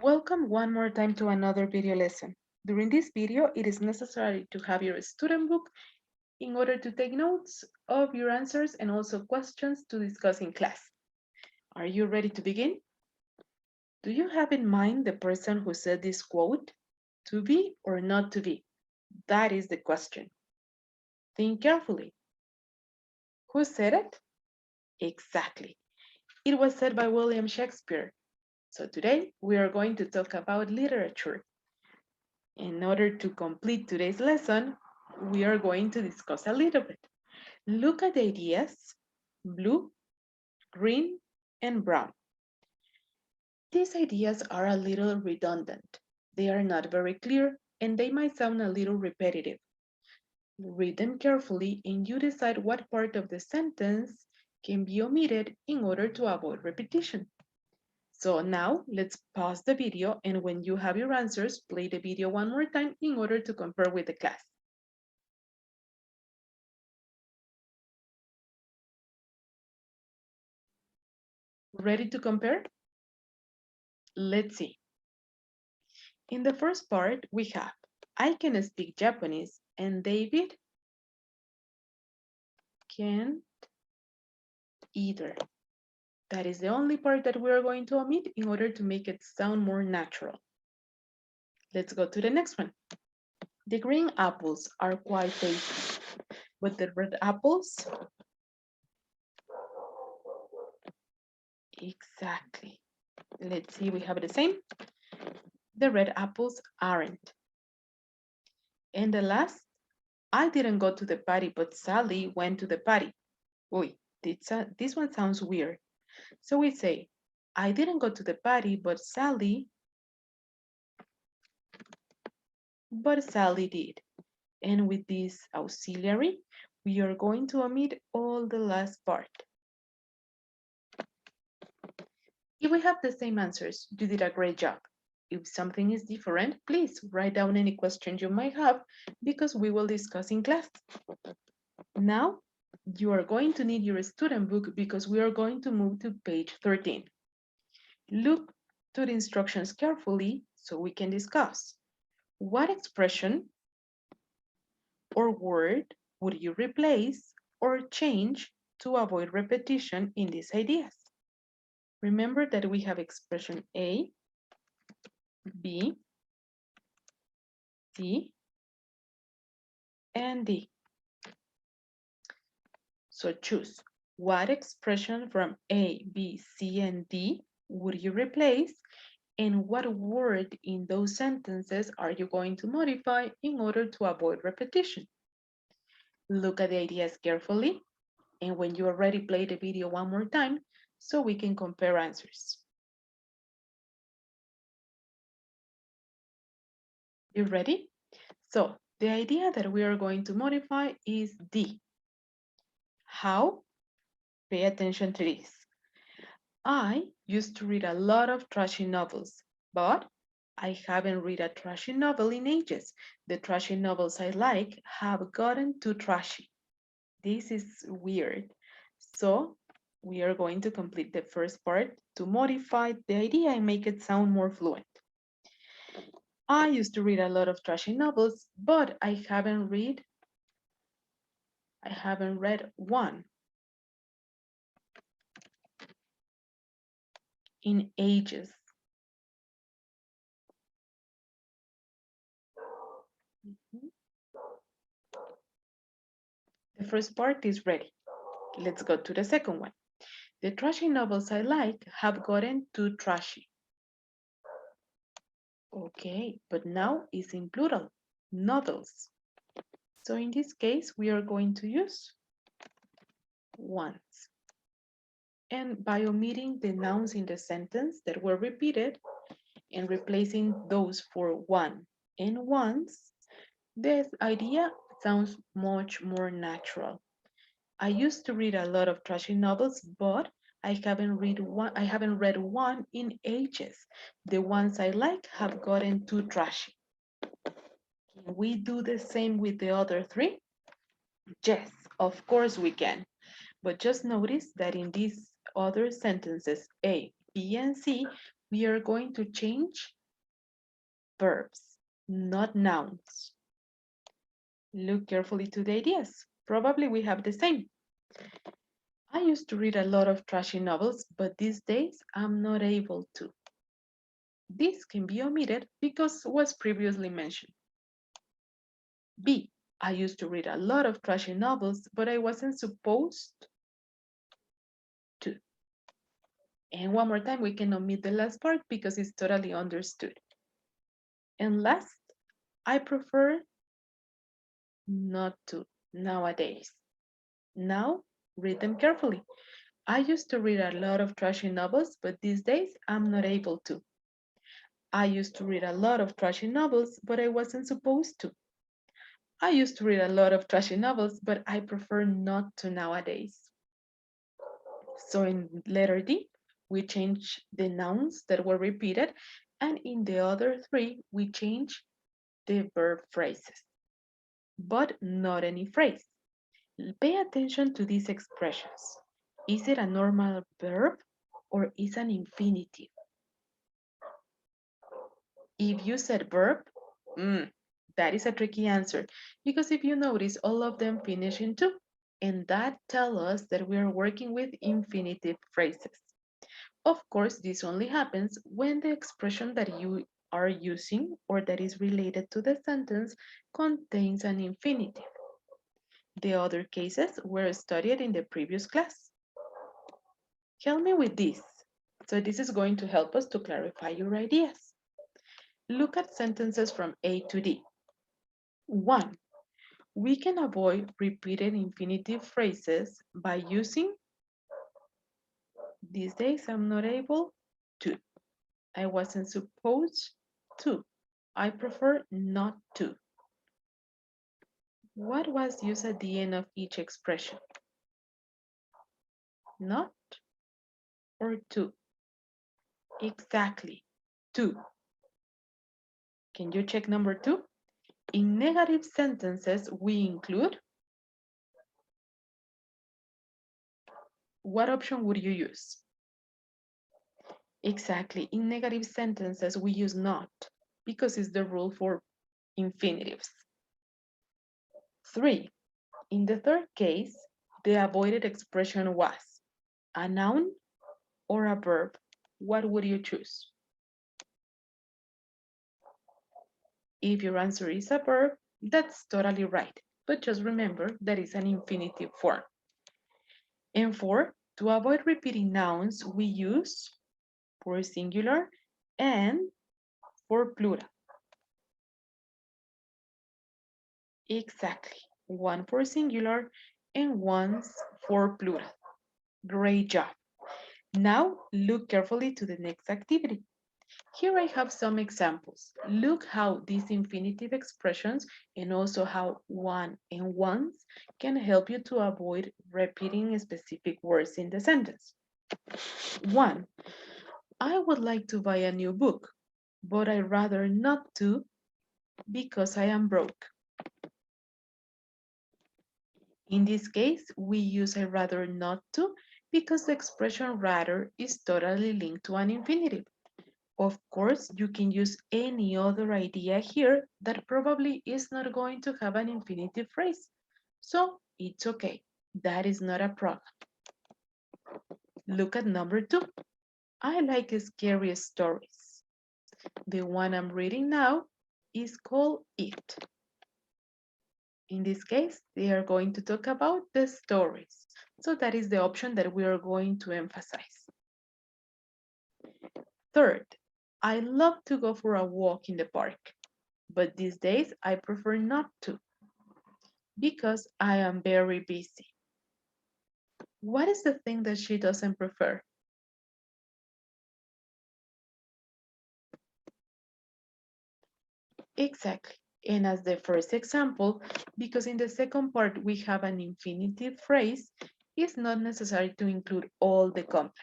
Welcome one more time to another video lesson. During this video, it is necessary to have your student book in order to take notes of your answers and also questions to discuss in class. Are you ready to begin? Do you have in mind the person who said this quote? To be or not to be? That is the question. Think carefully. Who said it? Exactly. It was said by William Shakespeare. So today we are going to talk about literature. In order to complete today's lesson, we are going to discuss a little bit. Look at the ideas, blue, green, and brown. These ideas are a little redundant. They are not very clear, and they might sound a little repetitive. Read them carefully, and you decide what part of the sentence can be omitted in order to avoid repetition. So now let's pause the video, and when you have your answers, play the video one more time in order to compare with the class. Ready to compare? Let's see. In the first part, we have, I can speak Japanese and David can't either. That is the only part that we are going to omit in order to make it sound more natural. Let's go to the next one. The green apples are quite tasty, but the red apples, exactly. Let's see, we have the same. The red apples aren't. And the last, I didn't go to the party, but Sally went to the party. Uy, this one sounds weird. So we say, I didn't go to the party, but Sally did. And with this auxiliary, we are going to omit all the last part. If we have the same answers, you did a great job. If something is different, please write down any questions you might have because we will discuss in class. Now, you are going to need your student book because we are going to move to page 13. Look to the instructions carefully so we can discuss. What expression or word would you replace or change to avoid repetition in these ideas? Remember that we have expression A, B, C, and D. So choose what expression from A, B, C, and D would you replace, and what word in those sentences are you going to modify in order to avoid repetition? Look at the ideas carefully, and when you are ready, play the video one more time so we can compare answers. You ready? So the idea that we are going to modify is D. How? Pay attention to this. I used to read a lot of trashy novels, but I haven't read a trashy novel in ages. The trashy novels I like have gotten too trashy. This is weird. So we are going to complete the first part to modify the idea and make it sound more fluent. I used to read a lot of trashy novels, but I haven't read one in ages. The first part is ready. Let's go to the second one. The trashy novels I like have gotten too trashy. Okay, but now it's in plural, novels. So in this case, we are going to use once. And by omitting the nouns in the sentence that were repeated and replacing those for one and once, this idea sounds much more natural. I used to read a lot of trashy novels, but I haven't read one in ages. The ones I like have gotten too trashy. Can we do the same with the other three? Yes, of course we can. But just notice that in these other sentences, A, B, and C, we are going to change verbs, not nouns. Look carefully to the ideas. Probably we have the same. I used to read a lot of trashy novels, but these days I'm not able to. This can be omitted because was previously mentioned. B. I used to read a lot of trashy novels, but I wasn't supposed to. And one more time, we can omit the last part because it's totally understood. And last, I prefer not to nowadays. Now, read them carefully. I used to read a lot of trashy novels, but these days I'm not able to. I used to read a lot of trashy novels, but I wasn't supposed to. I used to read a lot of trashy novels, but I prefer not to nowadays. So in letter D, we change the nouns that were repeated, and in the other three, we change the verb phrases, but not any phrase. Pay attention to these expressions. Is it a normal verb or is an infinitive? If you said verb, that is a tricky answer because if you notice, all of them finish in to, and that tells us that we are working with infinitive phrases. Of course, this only happens when the expression that you are using or that is related to the sentence contains an infinitive. The other cases were studied in the previous class. Help me with this. So this is going to help us to clarify your ideas. Look at sentences from A to D. 1. We can avoid repeated infinitive phrases by using these days I'm not able to. I wasn't supposed to. I prefer not to. What was used at the end of each expression? Not or to? Exactly, to. Can you check number 2? In negative sentences, we include, what option would you use? Exactly, in negative sentences, we use not because it's the rule for infinitives. 3, in the third case, the avoided expression was a noun or a verb. What would you choose? If your answer is a verb, that's totally right. But just remember that it's an infinitive form. And 4, to avoid repeating nouns, we use for singular and for plural. Exactly. One for singular and one for plural. Great job. Now look carefully to the next activity. Here I have some examples. Look how these infinitive expressions and also how one and ones can help you to avoid repeating specific words in the sentence. 1. I would like to buy a new book, but I'd rather not to because I am broke. In this case, we use I'd rather not to because the expression rather is totally linked to an infinitive. Of course, you can use any other idea here that probably is not going to have an infinitive phrase. So it's okay. That is not a problem. Look at number 2. I like scary stories. The one I'm reading now is called It. In this case, they are going to talk about the stories. So that is the option that we are going to emphasize. Third, I love to go for a walk in the park, but these days I prefer not to because I am very busy. What is the thing that she doesn't prefer? Exactly. And as the first example, because in the second part we have an infinitive phrase, it's not necessary to include all the complement.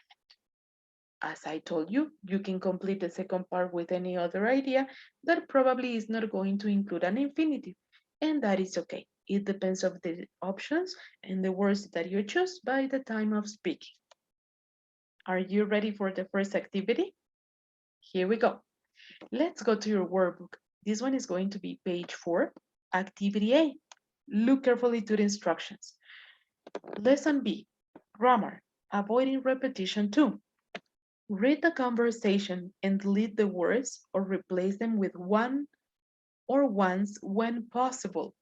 As I told you, you can complete the second part with any other idea that probably is not going to include an infinitive, and that is okay. It depends on the options and the words that you choose by the time of speaking. Are you ready for the first activity? Here we go. Let's go to your workbook. This one is going to be page 4, activity A. Look carefully to the instructions. Lesson B, grammar, avoiding repetition 2. Read the conversation and delete the words or replace them with one or ones when possible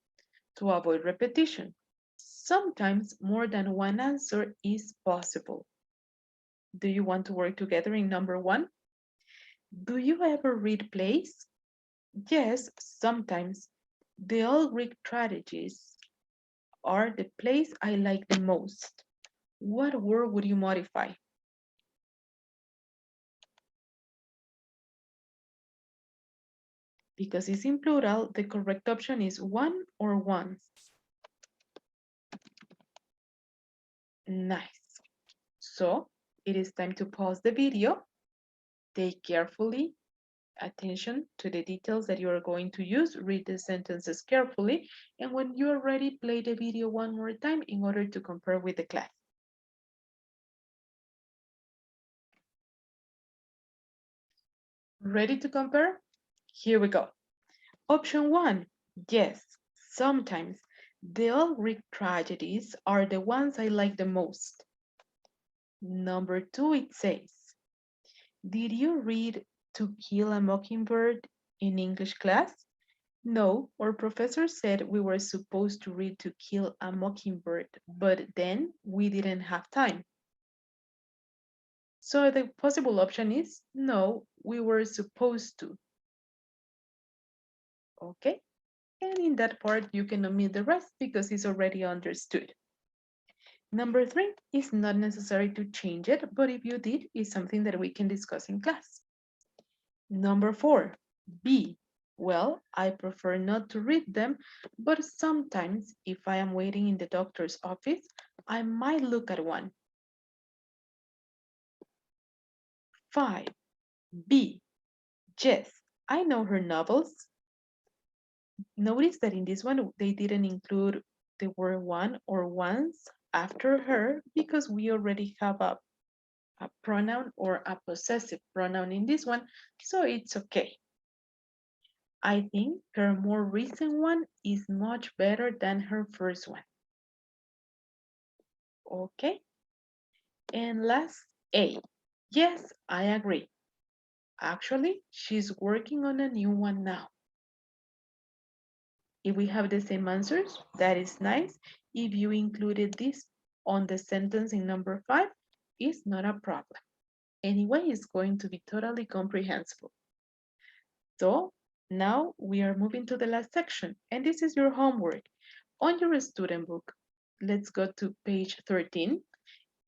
to avoid repetition. Sometimes more than one answer is possible. Do you want to work together in number 1? Do you ever read plays? Yes, sometimes. The all Greek tragedies are the plays I like the most. What word would you modify? Because it's in plural, the correct option is one or ones. Nice. So it is time to pause the video. Take carefully attention to the details that you are going to use. Read the sentences carefully. And when you are ready, play the video one more time in order to compare with the class. Ready to compare? Here we go. Option 1, yes, sometimes. The all Greek tragedies are the ones I like the most. Number 2, it says, did you read To Kill a Mockingbird in English class? No, our professor said we were supposed to read To Kill a Mockingbird, but then we didn't have time. So the possible option is no, we were supposed to. Okay? And in that part, you can omit the rest because it's already understood. Number 3 is not necessary to change it, but if you did, it's something that we can discuss in class. Number 4, B. Well, I prefer not to read them, but sometimes if I am waiting in the doctor's office, I might look at one. 5, B. Yes, I know her novels. Notice that in this one, they didn't include the word one or ones after her because we already have a pronoun or a possessive pronoun in this one, so it's okay. I think her more recent one is much better than her first one. Okay. And last, A. Yes, I agree. Actually, she's working on a new one now. If we have the same answers, that is nice. If you included this on the sentence in number 5, it's not a problem. Anyway, it's going to be totally comprehensible. So now we are moving to the last section, and this is your homework. On your student book, let's go to page 13,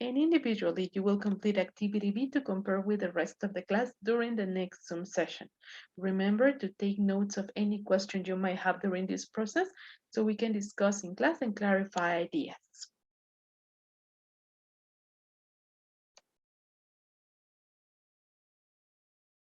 and individually you will complete activity B to compare with the rest of the class during the next Zoom session. Remember to take notes of any question you might have during this process so we can discuss in class and clarify ideas.